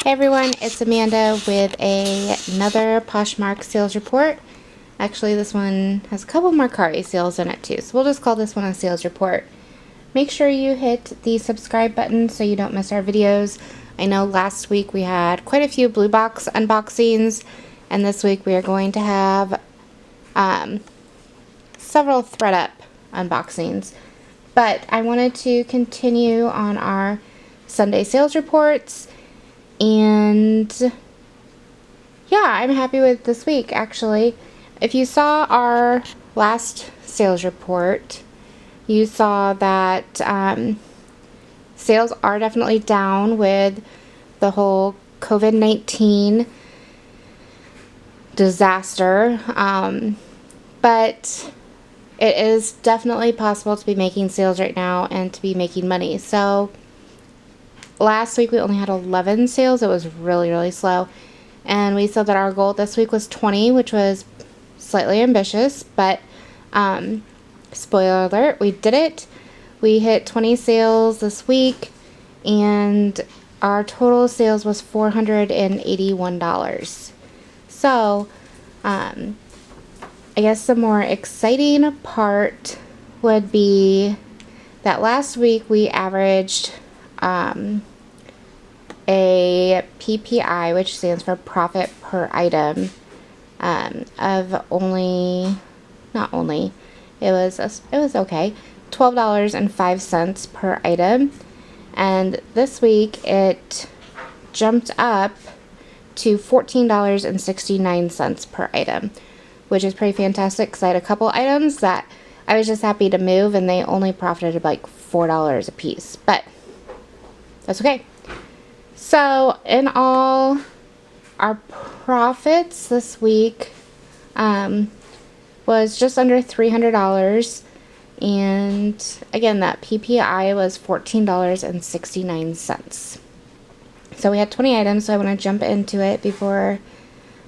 Hey everyone, it's Amanda with another Poshmark sales report. Actually, this one has a couple more Merrell sales in it too, so we'll just call this one a sales report. Make sure you hit the subscribe button so you don't miss our videos. I know last week we had quite a few blue box unboxings, and this week we are going to have several ThredUp unboxings. But I wanted to continue on our Sunday sales reports. And yeah, I'm happy with this week actually. If you saw our last sales report, you saw that sales are definitely down with the whole COVID-19 disaster, but it is definitely possible to be making sales right now and to be making money. So last week we only had 11 sales. It was really slow, and we said that our goal this week was 20, which was slightly ambitious, but spoiler alert, we did it. We hit 20 sales this week, and our total sales was $481. So I guess the more exciting part would be that last week we averaged a PPI, which stands for profit per item, of only, not only, it was okay, $12.05 per item. And this week it jumped up to $14.69 per item, which is pretty fantastic because I had a couple items that I was just happy to move and they only profited like $4 a piece, but that's okay. So in all, our profits this week was just under $300, and again that PPI was $14.69. So we had 20 items, so I want to jump into it before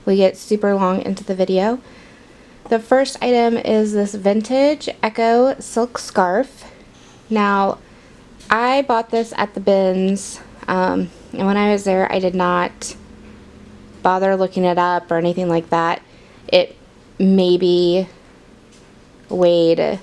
we get super long into the video. The first item is this vintage Echo silk scarf. Now I bought this at the bins, and when I was there I did not bother looking it up or anything like that. It maybe weighed an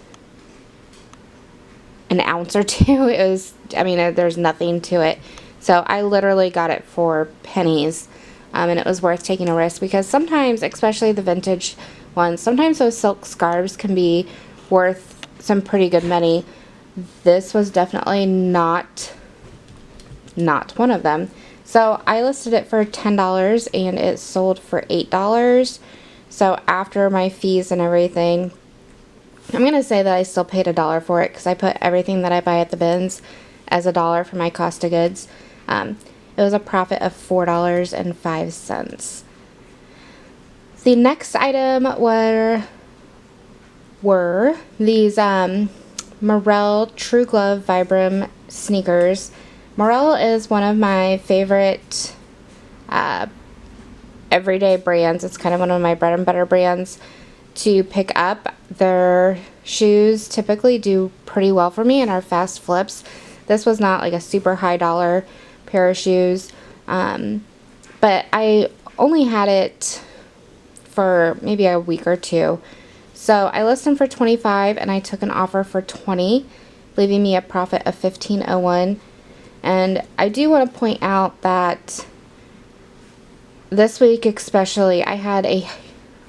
ounce or two. It was, I mean, there's nothing to it. So I literally got it for pennies, and it was worth taking a risk because sometimes, especially the vintage ones, sometimes those silk scarves can be worth some pretty good money. This was definitely not one of them. So I listed it for $10 and it sold for $8. So after my fees and everything, I'm going to say that I still paid $1 for it because I put everything that I buy at the bins as $1 for my cost of goods. It was a profit of $4.05. The next item were these Merrell True Glove Vibram sneakers. Merrell is one of my favorite everyday brands. It's kind of one of my bread and butter brands to pick up. Their shoes typically do pretty well for me and are fast flips. This was not like a super high dollar pair of shoes, but I only had it for maybe a week or two. So I listed them for $25 and I took an offer for $20, leaving me a profit of $15.01. And I do want to point out that this week especially, I had a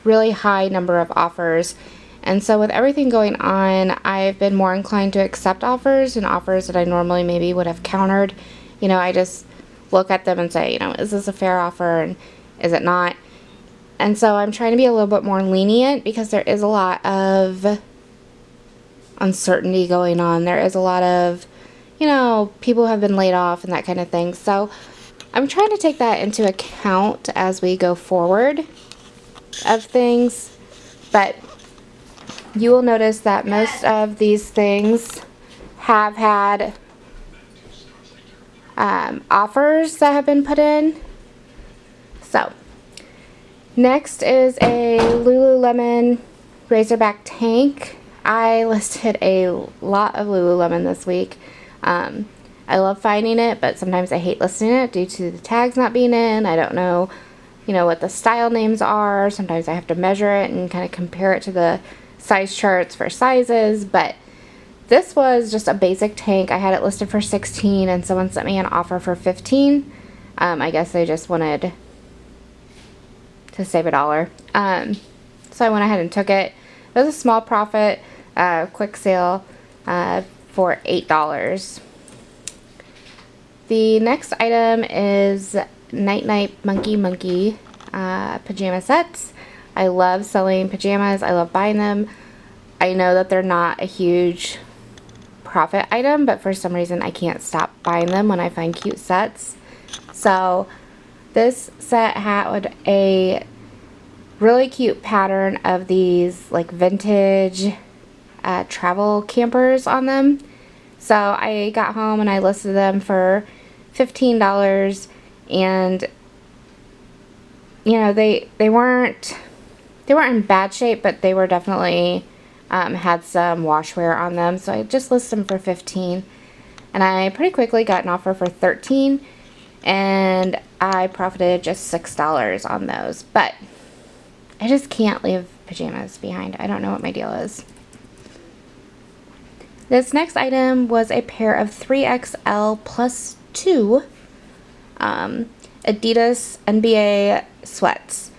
really high number of offers. And so with everything going on, I've been more inclined to accept offers and offers that I normally maybe would have countered. You know, I just look at them and say, you know, is this a fair offer and is it not? And so I'm trying to be a little bit more lenient because there is a lot of uncertainty going on. There is a lot of, you know, people have been laid off and that kind of thing. So I'm trying to take that into account as we go forward of things. But you will notice that most of these things have had offers that have been put in. So next is a Lululemon Racerback tank. I listed a lot of Lululemon this week. I love finding it, but sometimes I hate listing it due to the tags not being in. I don't know, you know, what the style names are. Sometimes I have to measure it and kind of compare it to the size charts for sizes, but this was just a basic tank. I had it listed for $16 and someone sent me an offer for $15. I guess they just wanted to save $1. So I went ahead and took it. It was a small profit, quick sale for $8. The next item is Nite Munki pajama sets. I love selling pajamas. I love buying them. I know that they're not a huge profit item, but for some reason I can't stop buying them when I find cute sets. So this set had a really cute pattern of these like vintage travel campers on them. So I got home and I listed them for $15, and you know, they weren't in bad shape, but they were definitely had some wash wear on them, so I just listed them for $15, and I pretty quickly got an offer for $13, and I profited just $6 on those. But I just can't leave pajamas behind. I don't know what my deal is. This next item was a pair of 3XL plus 2 Adidas NBA sweats.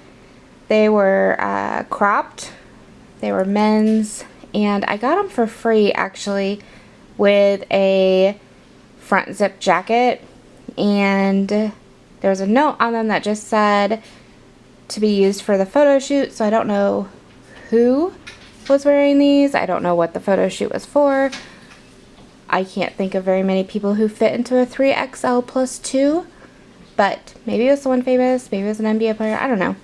They were cropped. They were men's, and I got them for free actually with a front zip jacket, and there was a note on them that just said to be used for the photo shoot. So I don't know who was wearing these. I don't know what the photo shoot was for. I can't think of very many people who fit into a 3XL plus 2, but maybe it was someone famous, maybe it was an NBA player, I don't know.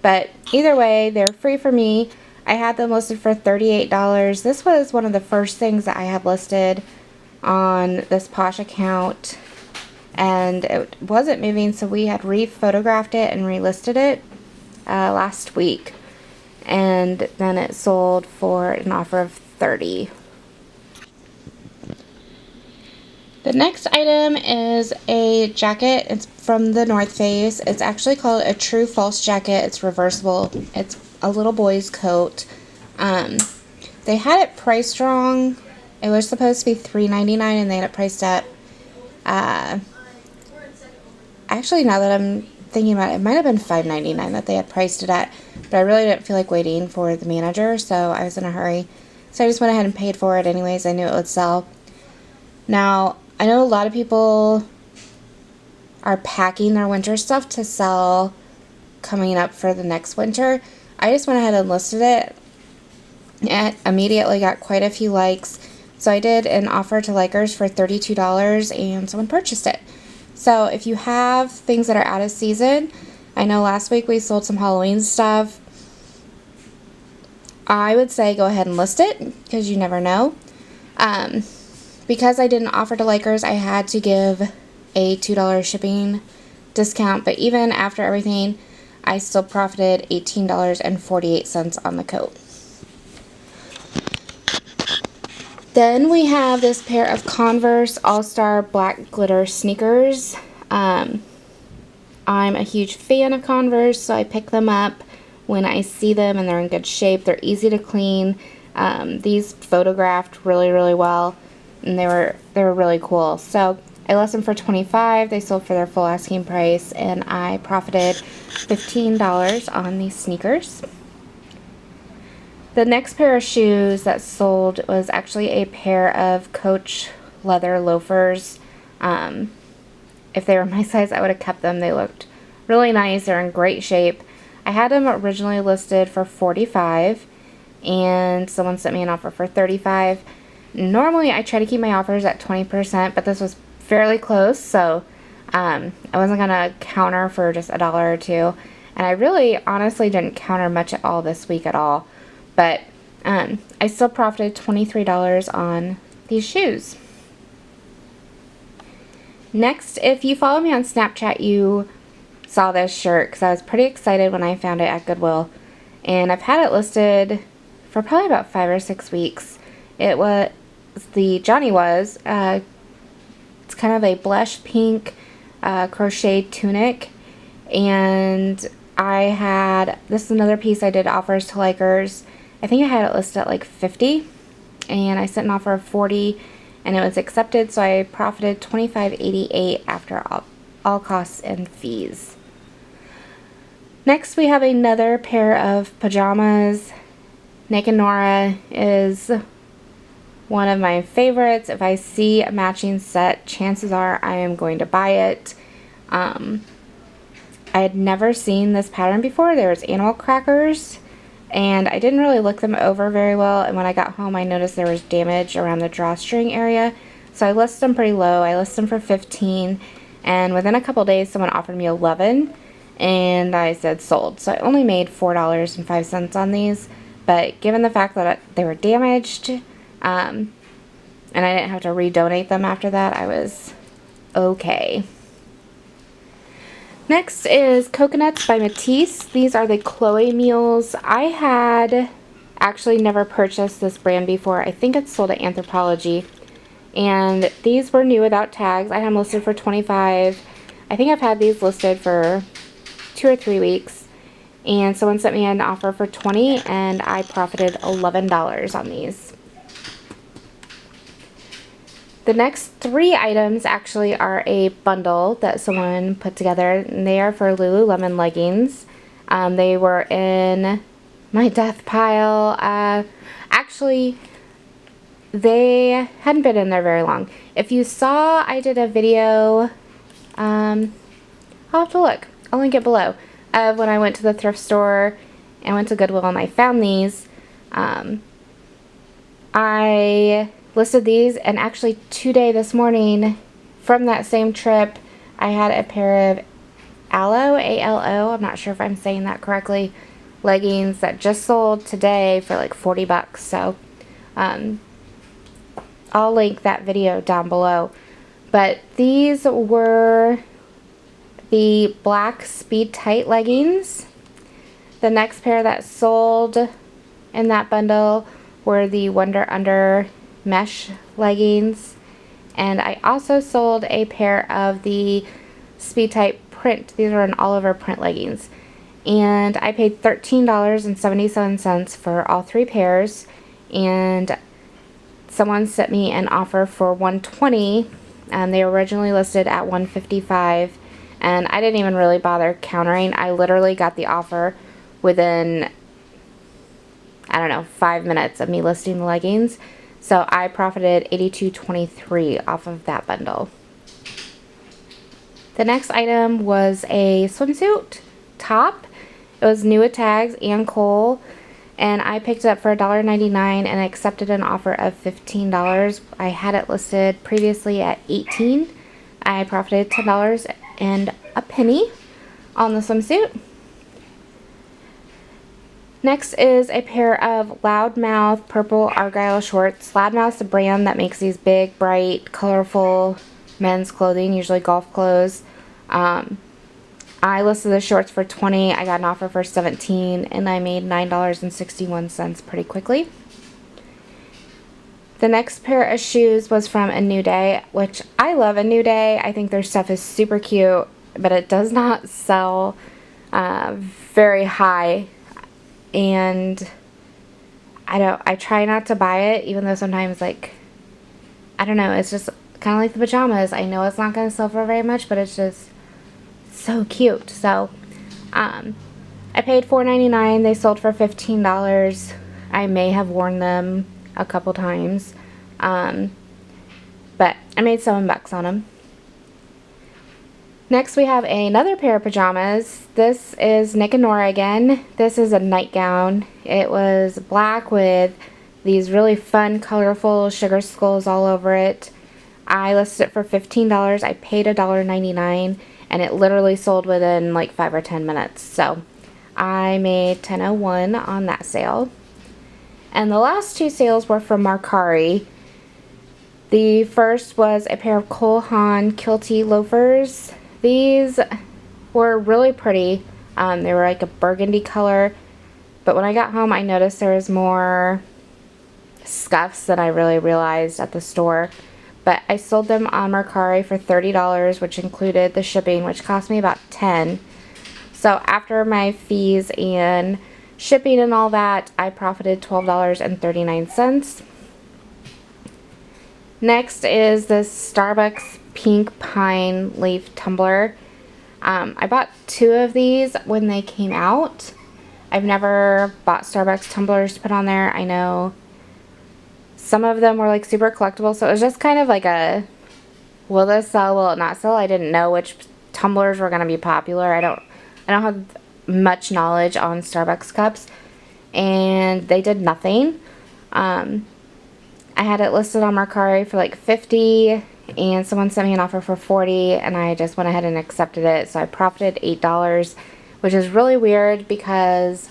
But either way, they're free for me. I had them listed for $38. This was one of the first things that I had listed on this Posh account, and it wasn't moving, so we had re-photographed it and relisted it last week, and then it sold for an offer of $30. The next item is a jacket. It's from the North Face. It's actually called a true false jacket. It's reversible. It's a little boy's coat. They had it priced wrong. It was supposed to be $3.99 and they had it priced at actually, now that I'm thinking about it, it might have been $5.99 that they had priced it at, but I really didn't feel like waiting for the manager, so I was in a hurry. So I just went ahead and paid for it anyways. I knew it would sell. Now, I know a lot of people are packing their winter stuff to sell coming up for the next winter. I just went ahead and listed it and immediately got quite a few likes. So I did an offer to likers for $32 and someone purchased it. So if you have things that are out of season, I know last week we sold some Halloween stuff. I would say go ahead and list it because you never know. Because I didn't offer to likers, I had to give a $2 shipping discount, but even after everything, I still profited $18.48 on the coat. Then we have this pair of Converse All-Star Black Glitter sneakers. I'm a huge fan of Converse, so I pick them up when I see them and they're in good shape. They're easy to clean. These photographed really, really well, and they were really cool. So I listed them for $25. They sold for their full asking price, and I profited $15 on these sneakers. The next pair of shoes that sold was actually a pair of Coach leather loafers. If they were my size, I would have kept them. They looked really nice. They're in great shape. I had them originally listed for $45, and someone sent me an offer for $35. Normally, I try to keep my offers at 20%, but this was fairly close, so I wasn't going to counter for just $1 or $2. And I really, honestly, didn't counter much at all this week at all. But I still profited $23 on these shoes. Next, if you follow me on Snapchat, you saw this shirt because I was pretty excited when I found it at Goodwill. And I've had it listed for probably about 5 or 6 weeks. It was the Johnny Was It's kind of a blush pink crochet tunic, and this is another piece I did offers to likers. I think I had it listed at like 50, and I sent an offer of 40, and it was accepted, so I profited $25.88 after all costs and fees. Next, we have another pair of pajamas. Nick and Nora is one of my favorites. If I see a matching set, chances are I am going to buy it. I had never seen this pattern before. There was animal crackers, and I didn't really look them over very well, and when I got home I noticed there was damage around the drawstring area, so I listed them pretty low. I listed them for 15, and within a couple days someone offered me 11, and I said sold. So I only made $4.05 on these, but given the fact that they were damaged, and I didn't have to redonate them after that, I was okay. Next is Coconuts by Matisse. These are the Chloe Mules. I had actually never purchased this brand before. I think it's sold at Anthropologie. And these were new without tags. I had them listed for $25. I think I've had these listed for 2 or 3 weeks. And someone sent me an offer for $20, and I profited $11 on these. The next 3 items actually are a bundle that someone put together, and they are for Lululemon leggings. They were in my death pile. Actually, they hadn't been in there very long. If you saw, I did a video, I'll have to look. I'll link it below, of when I went to the thrift store and went to Goodwill and I found these. I listed these, and actually today, this morning, from that same trip, I had a pair of Aloe, A-L-O, I'm not sure if I'm saying that correctly, leggings that just sold today for like 40 bucks. So I'll link that video down below. But these were the black speed tight leggings. The next pair that sold in that bundle were the Wunder under mesh leggings, and I also sold a pair of the speed type print. These are an all over print leggings, and I paid $13.77 for all 3 pairs, and someone sent me an offer for $120, and they were originally listed at $155, and I didn't even really bother countering. I literally got the offer within, I don't know, 5 minutes of me listing the leggings. So I profited $82.23 off of that bundle. The next item was a swimsuit top. It was new with tags and Kohl, and I picked it up for $1.99 and accepted an offer of $15. I had it listed previously at $18. I profited $10 and a penny on the swimsuit. Next is a pair of Loudmouth purple Argyle shorts. Loudmouth's a brand that makes these big, bright, colorful men's clothing, usually golf clothes. I listed the shorts for $20. I got an offer for $17, and I made $9.61 pretty quickly. The next pair of shoes was from A New Day, which I love A New Day. I think their stuff is super cute, but it does not sell very high. And I try not to buy it, even though sometimes, like, I don't know, it's just kind of like the pajamas. I know it's not going to sell for very much, but it's just so cute. So I paid $4.99. They sold for $15. I may have worn them a couple times, but I made $7 on them. Next we have another pair of pajamas. This is Nick and Nora again. This is a nightgown. It was black with these really fun, colorful sugar skulls all over it. I listed it for $15. I paid $1.99, and it literally sold within like 5 or 10 minutes. So I made $10.01 on that sale. And the last 2 sales were from Merrell. The first was a pair of Haan Kiltie loafers. These were really pretty. They were like a burgundy color, but when I got home I noticed there was more scuffs than I really realized at the store. but I sold them on Mercari for $30, which included the shipping, which cost me about $10. So after my fees and shipping and all that, I profited $12.39. Next is this Starbucks pink pine leaf tumbler. I bought 2 of these when they came out. I've never bought Starbucks tumblers to put on there. I know some of them were like super collectible, so it was just kind of like a, will this sell, will it not sell? I didn't know which tumblers were going to be popular. I don't have much knowledge on Starbucks cups, and they did nothing. I had it listed on Mercari for like $50, and someone sent me an offer for $40, and I just went ahead and accepted it. So I profited $8, which is really weird because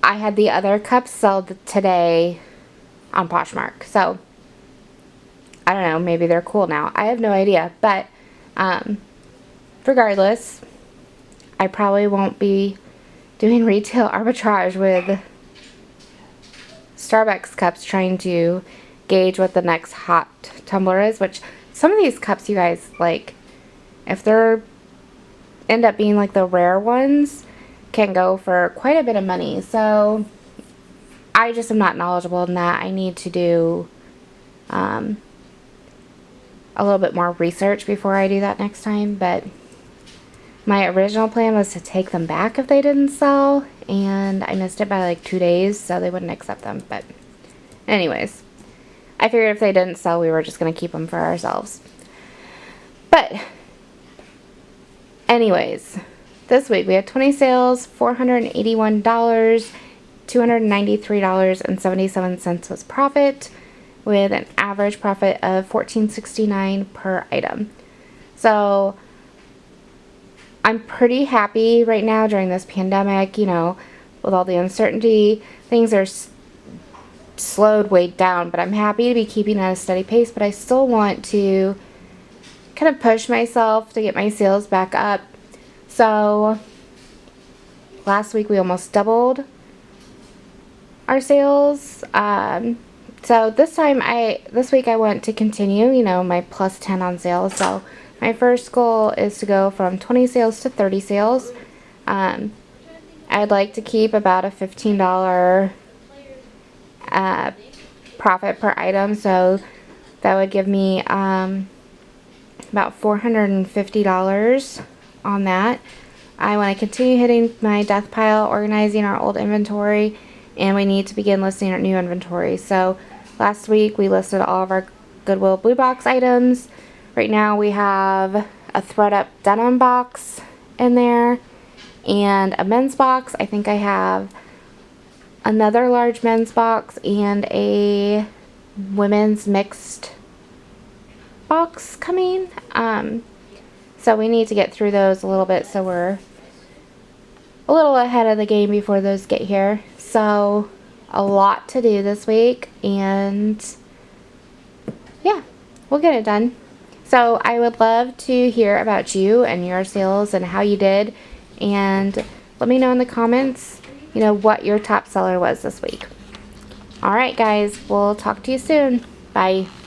I had the other cups sold today on Poshmark. So I don't know, maybe they're cool now. I have no idea, but regardless, I probably won't be doing retail arbitrage with Starbucks cups trying to gauge what the next hot tumbler is, which some of these cups, you guys, like, if they're end up being like the rare ones, can go for quite a bit of money. So I just am not knowledgeable in that. I need to do a little bit more research before I do that next time. But my original plan was to take them back if they didn't sell, and I missed it by like 2 days, so they wouldn't accept them. But anyways, I figured if they didn't sell, we were just going to keep them for ourselves. But anyways, this week we had 20 sales, $481, $293.77 was profit, with an average profit of $14.69 per item. So I'm pretty happy right now during this pandemic, you know, with all the uncertainty. Things are slowed way down, but I'm happy to be keeping at a steady pace, but I still want to kind of push myself to get my sales back up. So last week we almost doubled our sales. So this week I want to continue, you know, my plus 10 on sales. So my first goal is to go from 20 sales to 30 sales. I'd like to keep about a $15 profit per item, so that would give me about $450 on that. I want to continue hitting my death pile, organizing our old inventory, and we need to begin listing our new inventory. So last week we listed all of our Goodwill blue box items. Right now we have a thread up denim box in there and a men's box. I think I have another large men's box and a women's mixed box coming. So we need to get through those a little bit so we're a little ahead of the game before those get here. So a lot to do this week, and yeah, we'll get it done. So I would love to hear about you and your sales and how you did, and let me know in the comments, you know, what your top seller was this week. Alright guys, we'll talk to you soon. Bye.